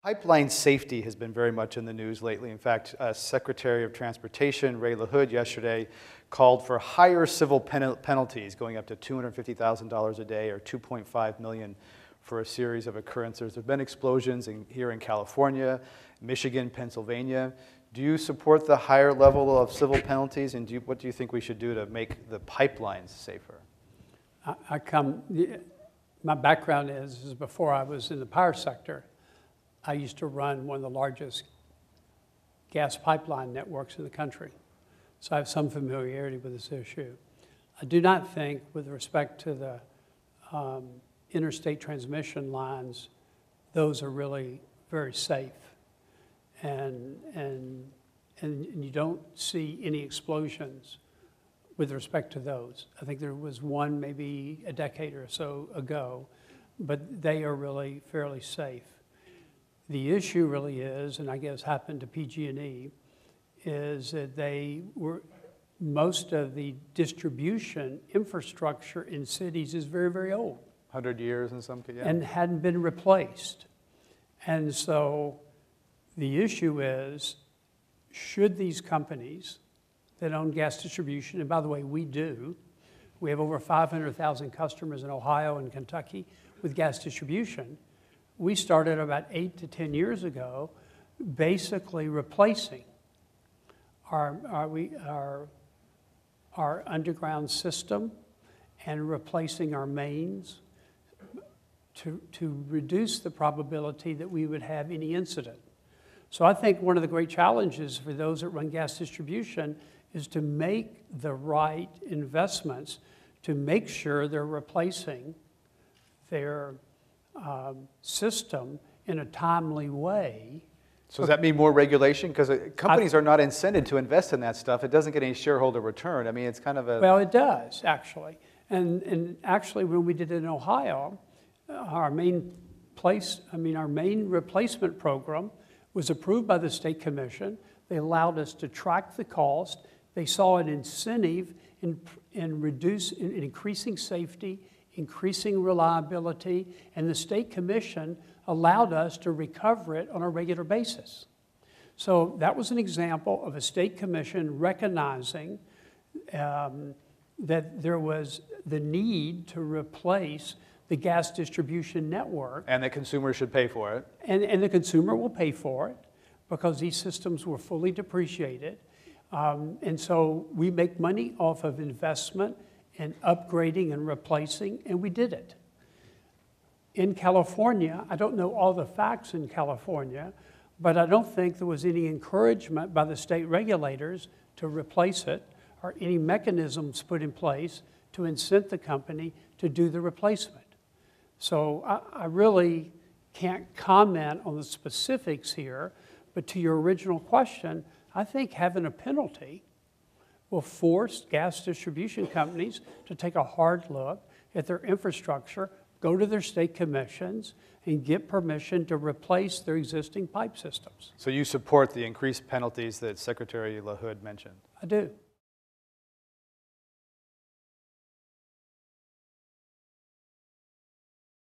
Pipeline safety has been very much in the news lately. In fact, Secretary of Transportation LaHood yesterday called for higher civil penalties, going up to $250,000 a day or $2.5 million for a series of occurrences. There have been explosions here in California, Michigan, Pennsylvania. Do you support the higher level of civil penalties, and what do you think we should do to make the pipelines safer? My background is before I was in the power sector, I used to run one of the largest gas pipeline networks in the country. So I have some familiarity with this issue. I do not think, with respect to the interstate transmission lines, those are really very safe. And you don't see any explosions with respect to those. I think there was one maybe a decade or so ago, but they are really fairly safe. The issue really is, and I guess happened to PG&E, is that most of the distribution infrastructure in cities is very, very old. 100 years in some cases, yeah. And hadn't been replaced. And so the issue is, should these companies that own gas distribution, and by the way, we do, we have over 500,000 customers in Ohio and Kentucky with gas distribution. We started about 8 to 10 years ago basically replacing our underground system and replacing our mains to reduce the probability that we would have any incident. So I think one of the great challenges for those that run gas distribution is to make the right investments to make sure they're replacing their system in a timely way. So does that mean more regulation? Because companies are not incented to invest in that stuff. It doesn't get any shareholder return. I mean, it's kind of a... Well, it does, actually. And actually, when we did it in Ohio, our main replacement program was approved by the state commission. They allowed us to track the cost. They saw an incentive in increasing safety, increasing reliability, and the state commission allowed us to recover it on a regular basis. So that was an example of a state commission recognizing that there was the need to replace the gas distribution network. And the consumer should pay for it. And the consumer will pay for it because these systems were fully depreciated. And so we make money off of investment and upgrading and replacing, and we did it. In California, I don't know all the facts in California, but I don't think there was any encouragement by the state regulators to replace it or any mechanisms put in place to incent the company to do the replacement. So I really can't comment on the specifics here, but to your original question, I think having a penalty will force gas distribution companies to take a hard look at their infrastructure, go to their state commissions, and get permission to replace their existing pipe systems. So you support the increased penalties that Secretary LaHood mentioned? I do.